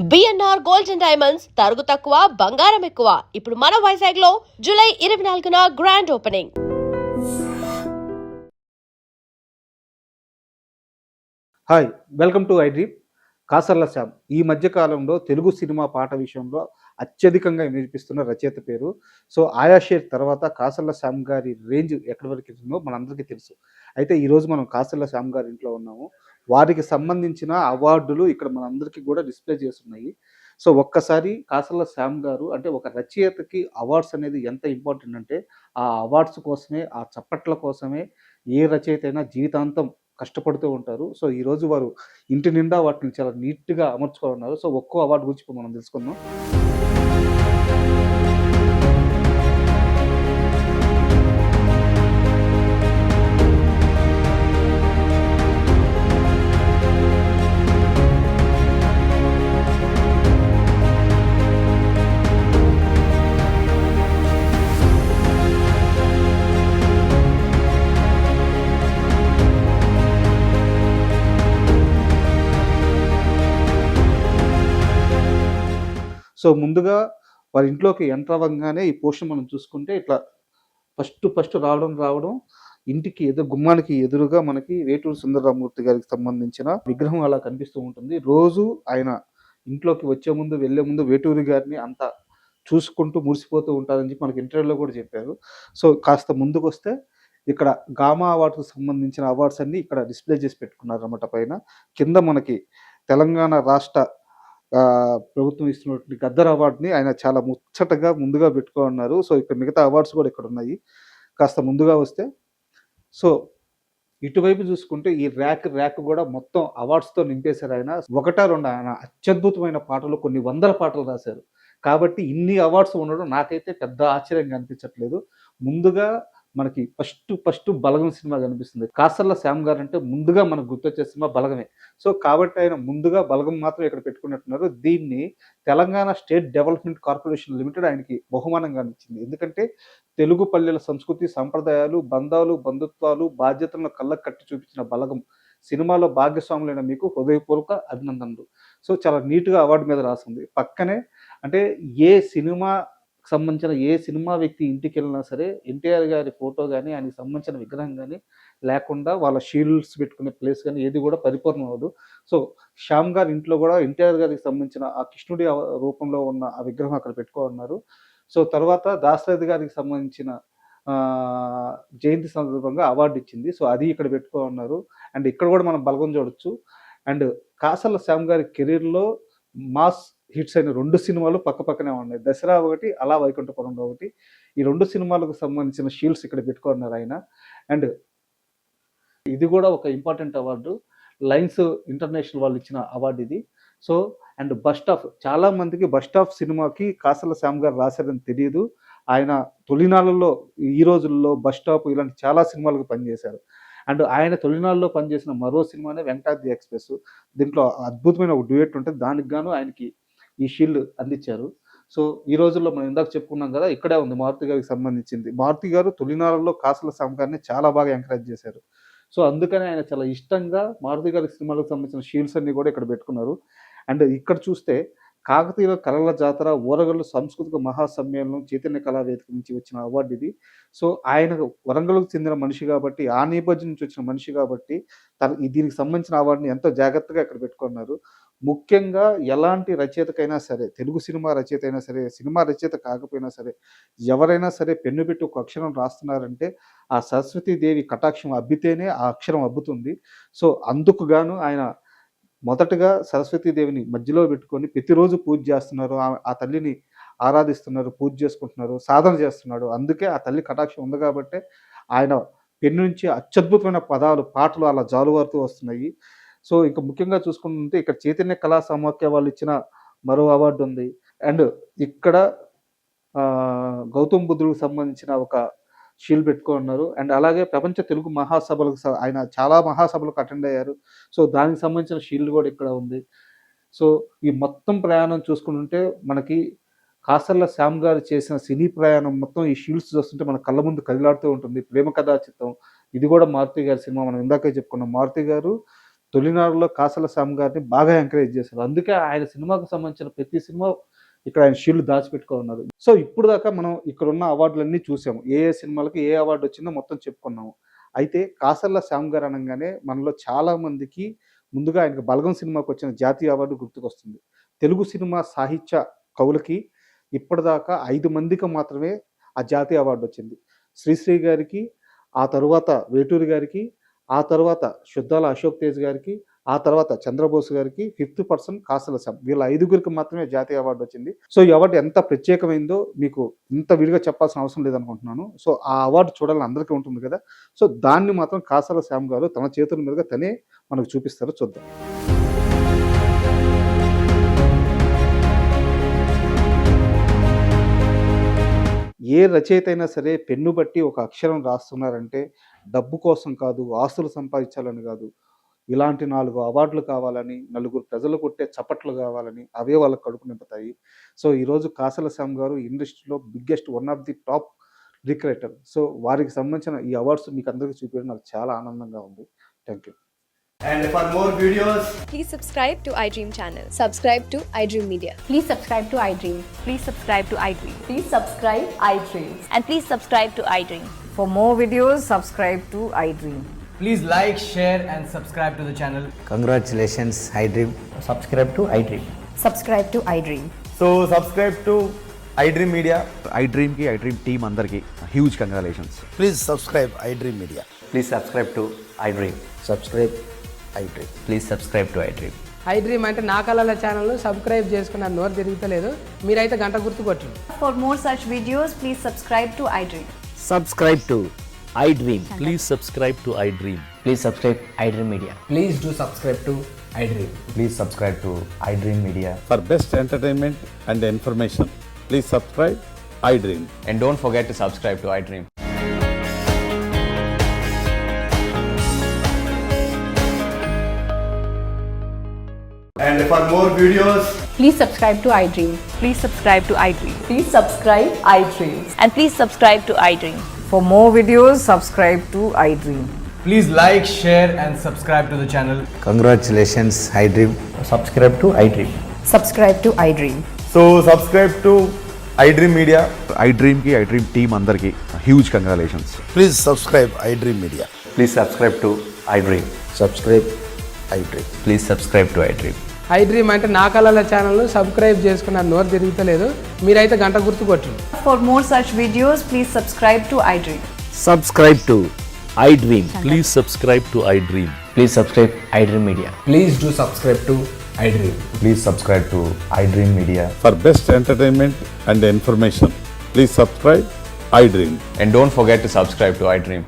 BNR gold and diamonds తరుగు తక్కువ బంగారం ఎక్కువ. ఇప్పుడు మన వైజాగ్ లో జూలై 24న grand opening. Hi, welcome to iDream. Kasarla Shyam ఈ మధ్య కాలంలో తెలుగు సినిమా పాట విషయంలో అత్యధికంగా వినిపిస్తున్న రచయిత పేరు. సో ఆయా షేర్ తర్వాత కాసర్ల శ్యామ్ గారి రేంజ్ ఎక్కడి వరకు ఉందో మనందరికీ తెలుసు. అయితే ఈరోజు మనం కాసర్ల శ్యామ్ గారి ఇంట్లో ఉన్నాము. వారికి సంబంధించిన అవార్డులు ఇక్కడ మనందరికీ కూడా డిస్ప్లే చేస్తున్నాయి. సో ఒక్కసారి కాసర్ల శ్యామ్ గారు అంటే ఒక రచయితకి అవార్డ్స్ అనేది ఎంత ఇంపార్టెంట్ అంటే ఆ అవార్డ్స్ కోసమే, ఆ చప్పట్ల కోసమే ఏ రచయిత అయినా జీవితాంతం కష్టపడుతూ ఉంటారు. సో ఈరోజు వారు ఇంటి నిండా వాటిని చాలా నీట్‌గా అమర్చుకోనున్నారు. సో ఒక్కో అవార్డ్ గురించి ఇప్పుడు మనం తెలుసుకుందాం. సో ముందుగా వారి ఇంట్లోకి ఎంటర్ అవ్వంగానే ఈ పోస్టర్ మనం చూసుకుంటే ఇట్లా ఫస్ట్ రావడం ఇంటికి గుమ్మానికి ఎదురుగా మనకి వేటూరి సుందరరామూర్తి గారికి సంబంధించిన విగ్రహం అలా కనిపిస్తూ ఉంటుంది. రోజు ఆయన ఇంట్లోకి వచ్చే ముందు, వెళ్ళే ముందు వేటూరి గారిని అంతా చూసుకుంటూ మురిసిపోతూ ఉంటారని చెప్పి మనకి ఇంటర్వ్యూలో కూడా చెప్పారు. సో కాస్త ముందుకొస్తే ఇక్కడ గామా అవార్డ్స్‌కి సంబంధించిన అవార్డ్స్ అన్నీ ఇక్కడ డిస్ప్లే చేసి పెట్టుకున్నారన్నమాట పైన. కింద మనకి తెలంగాణ రాష్ట్ర ప్రభుత్వం ఇస్తున్నటువంటి గద్దర్ అవార్డ్‌ని ఆయన చాలా ముచ్చటగా ముందుగా పెట్టుకోనున్నారు. సో ఇక్కడ మిగతా అవార్డ్స్ కూడా ఇక్కడున్నాయి. కాస్త ముందుగా వస్తే సో ఇటువైపు చూసుకుంటే ఈ ర్యాక్ కూడా మొత్తం అవార్డ్స్‌తో నింపేశారాయన. ఒకటా రెండా ఆయన అత్యద్భుతమైన పాటలు కొన్ని వందల పాటలు రాశారు. కాబట్టి ఇన్ని అవార్డ్స్ ఉండడం నాకైతే పెద్ద ఆశ్చర్యంగా అనిపించట్లేదు. ముందుగా మనకి ఫస్ట్ 'బలగం' సినిమా కనిపిస్తుంది. కాసర్ల శ్యామ్ గారంటే ముందుగా మనకు గుర్తొచ్చే సినిమా 'బలగమే'. సో కాబట్టి ఆయన ముందుగా 'బలగం' మాత్రం ఇక్కడ పెట్టుకున్నట్టున్నారు. దీన్ని Telangana state development corporation limited ఆయనకి బహుమానంగా ఇచ్చింది. ఎందుకంటే తెలుగు పల్లెల సంస్కృతి, సంప్రదాయాలు, బంధాలు, బంధుత్వాలు, బాధ్యతలను కళ్ళకు కట్టి చూపించిన 'బలగం' సినిమాలో భాగస్వాములైన మీకు హృదయపూర్వక అభినందనలు. సో చాలా నీట్‌గా అవార్డు మీద రాసుంది. పక్కనే అంటే ఏ సినిమాకి సంబంధించిన ఏ సినిమా వ్యక్తి ఇంటికెళ్ళినా సరే ఎన్టీఆర్ గారి ఫోటో గాని, ఆయనకి సంబంధించిన విగ్రహం గాని లేకుండా వాళ్ళ షీల్డ్స్ పెట్టుకునే ప్లేస్ గాని ఏది కూడా పరిపూర్ణం అవ్వదు. సో శ్యామ్ గారి ఇంట్లో కూడా ఎన్టీఆర్ గారికి సంబంధించిన ఆ కృష్ణుడి రూపంలో ఉన్న ఆ విగ్రహం అక్కడ పెట్టుకోనున్నారు. సో తర్వాత దాశరథి గారికి సంబంధించిన జయంతి సందర్భంగా అవార్డు ఇచ్చింది. సో అది ఇక్కడ పెట్టుకోనున్నారు. అండ్ ఇక్కడ కూడా మనం 'బలగం' చూడొచ్చు. అండ్ కాసర్ల శ్యామ్ గారి కెరీర్‌లో మాస్ హిట్స్ అయిన 2 సినిమాలు పక్కపక్కనే ఉన్నాయి. 'దసరా' ఒకటి, 'అల వైకుంఠపురంలో' ఒకటి. ఈ 2 సినిమాలకు సంబంధించిన షీల్డ్స్ ఇక్కడ పెట్టుకున్నారు ఆయన. అండ్ ఇది కూడా ఒక ఇంపార్టెంట్ అవార్డు. లయన్స్ ఇంటర్నేషనల్ వాళ్ళు ఇచ్చిన అవార్డు ఇది. సో అండ్ 'బస్ స్టాప్' చాలా మందికి 'బస్ స్టాప్' సినిమాకి కాసర్ల శ్యామ్ గారు రాశారని తెలీదు. ఆయన తొలినాళ్ళలో ఈ రోజుల్లో 'బస్ స్టాప్' ఇలాంటి చాలా సినిమాలకు పనిచేశారు. అండ్ ఆయన తొలినాళ్ళలో పనిచేసిన మరో సినిమానే 'వెంకటాద్రి ఎక్స్‌ప్రెస్'. దీంట్లో అద్భుతమైన ఒక డ్యూయెట్ ఉంటది. దానికి గాను ఆయనకి ఈ షీల్డ్ అందించారు. సో ఈ రోజుల్లో మనం ఇందాక చెప్పుకున్నాం కదా! ఇక్కడే ఉంది మారుతి గారికి సంబంధించింది. మారుతి గారు తొలినాళ్ళలో కాసర్ల శ్యామ్ గారిని చాలా బాగా ఎంకరేజ్ చేశారు. సో అందుకని ఆయన చాలా ఇష్టంగా మారుతి గారి సినిమాలకు సంబంధించిన షీల్డ్స్ అన్నీ కూడా ఇక్కడ పెట్టుకున్నారు. అండ్ ఇక్కడ చూస్తే కాకతీయుల కళల జాతర, ఓరగల్లు సాంస్కృతిక మహాసమ్మేళనం, చైతన్య కళావేదిక నుంచి వచ్చిన అవార్డు ఇది. సో ఆయన వరంగల్‌కు చెందిన మనిషి కాబట్టి, ఆ నేపథ్యం నుంచి వచ్చిన మనిషి కాబట్టి దీనికి సంబంధించిన అవార్డుని ఎంతో జాగ్రత్తగా ఇక్కడ పెట్టుకున్నారు. ముఖ్యంగా ఎలాంటి రచయితకైనా సరే, తెలుగు సినిమా రచయిత అయినా సరే, సినిమా రచయిత కాకపోయినా సరే, ఎవరైనా సరే పెన్ను పెట్టి ఒక అక్షరం రాస్తున్నారంటే ఆ సరస్వతీదేవి కటాక్షం అబ్బితేనే ఆ అక్షరం అబ్బుతుంది. సో అందుకు గాను ఆయన మొదటగా సరస్వతీదేవిని మధ్యలో పెట్టుకొని ప్రతిరోజు పూజ చేస్తున్నారు. ఆ తల్లిని ఆరాధిస్తున్నారు, పూజ చేసుకుంటున్నారు, సాధన చేస్తున్నాడు. అందుకే ఆ తల్లి కటాక్షం ఉంది కాబట్టే ఆయన పెన్ను నుంచి అత్యద్భుతమైన పదాలు, పాటలు అలా జాలువారుతూ వస్తున్నాయి. సో ఇక ముఖ్యంగా చూసుకుంటే ఇక్కడ చైతన్య కళా సమాఖ్య వాళ్ళు ఇచ్చిన మరో అవార్డు ఉంది. అండ్ ఇక్కడ గౌతమ్ బుద్ధుడికి సంబంధించిన ఒక షీల్డ్ పెట్టుకోనున్నారు. అండ్ అలాగే ప్రపంచ తెలుగు మహాసభలకు ఆయన చాలా మహాసభలకు అటెండ్ అయ్యారు. సో దానికి సంబంధించిన షీల్డ్ కూడా ఇక్కడ ఉంది. సో ఈ మొత్తం ప్రయాణం చూసుకుంటుంటే మనకి కాసర్ల శ్యామ్ గారు చేసిన సినీ ప్రయాణం మొత్తం ఈ షీల్డ్స్ చూస్తుంటే మన కళ్ళ ముందు కదిలాడుతూ ఉంటుంది. ప్రేమ కథా చిత్రం. ఇది కూడా మారుతి గారి సినిమా. మనం ఇందాకే చెప్పుకున్నాం. మారుతి గారు తొలినాడులో కాసల శ్యామ్ గారిని బాగా ఎంకరేజ్ చేశారు. అందుకే ఆయన సినిమాకు సంబంధించిన ప్రతి సినిమా ఇక్కడ ఆయన షీల్డ్ దాచిపెట్టుకున్నారు. సో ఇప్పుడు దాకా మనం ఇక్కడున్న అవార్డులన్నీ చూసాము. ఏ ఏ సినిమాలకి ఏ అవార్డు వచ్చిందో మొత్తం చెప్పుకున్నాము. అయితే కాసర్ల శ్యామ్ గారు అనగానే మనలో చాలా మందికి ముందుగా ఆయనకు బలగం సినిమాకు వచ్చిన జాతీయ అవార్డు గుర్తుకొస్తుంది. తెలుగు సినిమా సాహిత్య కవులకి ఇప్పటిదాకా 5 మందికి మాత్రమే ఆ జాతీయ అవార్డు వచ్చింది. శ్రీశ్రీ గారికి, ఆ తరువాత వేటూరి గారికి, ఆ తర్వాత శుద్ధాల అశోక్ తేజ్ గారికి, ఆ తర్వాత చంద్రబోస్ గారికి, 5th పర్సన్ కాసల శ్యామ్. వీళ్ళ 5గురికి మాత్రమే జాతీయ అవార్డు వచ్చింది. సో ఈ అవార్డు ఎంత ప్రత్యేకమైందో మీకు ఇంత విడిగా చెప్పాల్సిన అవసరం లేదనుకుంటున్నాను. సో ఆ అవార్డు చూడాలని అందరికీ ఉంటుంది కదా. సో దాన్ని మాత్రం కాసల శ్యామ్ గారు తన చేతుల మీదుగా తనే మనకు చూపిస్తారో చూద్దాం. ఏ రచయిత అయినా సరే పెన్ను బట్టి ఒక అక్షరం రాస్తున్నారంటే డబ్బు కోసం కాదు, ఆస్తులు సంపాదించాలని కాదు, ఇలాంటి 4 అవార్డులు కావాలని, నలుగురు ప్రజలు కొట్టే చప్పట్లు కావాలని, అవే వాళ్ళకి కడుపు నింపుతాయి. సో ఈరోజు కాసల శ్యామ్ గారు ఇండస్ట్రీలో biggest one of the top recreator. So వారికి సంబంధించిన ఈ అవార్డ్స్ మీకు అందరికీ చూపించడం నాకు చాలా ఆనందంగా ఉంది. Thank you. And for more videos, Please subscribe to iDream channel. Subscribe to iDream Media. Please subscribe to iDream. Please subscribe to iDream. Please subscribe iDream. And please subscribe to iDream. For more videos, subscribe to iDream. please like, share and subscribe to the channel. Congratulations, iDream. Subscribe to iDream. Subscribe to iDream. So subscribe to iDream Media. iDream की iDream team अंदर की huge congratulations. Please subscribe iDream Media. Please subscribe to iDream. Subscribe iDream. Please subscribe to iDream. iDream అంటే నా కళల ఛానల్ను subscribe చేసుకున్న నోరు తిరుగుతలేదు. మీరైతే గంట గుర్తు కొట్టండి. For more such videos, please subscribe to iDream. Subscribe to iDream. Please subscribe to iDream. Please subscribe iDream Media. Please do subscribe to iDream. Please subscribe to iDream Media. For best entertainment and information, please subscribe iDream. And don't forget to subscribe to iDream. And for more videos, Please subscribe to iDream. Please subscribe to iDream. Please subscribe iDream. And please subscribe to iDream. For more videos, subscribe to iDream. please like, share and subscribe to the channel. Congratulations, iDream. Subscribe to iDream. Subscribe to iDream. So subscribe to iDream Media. iDream की iDream team अंदर की huge congratulations. Please subscribe iDream Media. Please subscribe to iDream. Subscribe iDream. Please subscribe to iDream. iDream అంటే నా కళల ఛానల్ను subscribe చేసుకున్న నోరు తిరుగుతలేదు. మీరైతే గంట గుర్తు కొట్టండి. For more such videos, please subscribe to iDream. Subscribe to iDream. Please subscribe to iDream. Please subscribe iDream Media. Please do subscribe to iDream. Please subscribe to iDream Media. For best entertainment and information, please subscribe iDream. And don't forget to subscribe to iDream.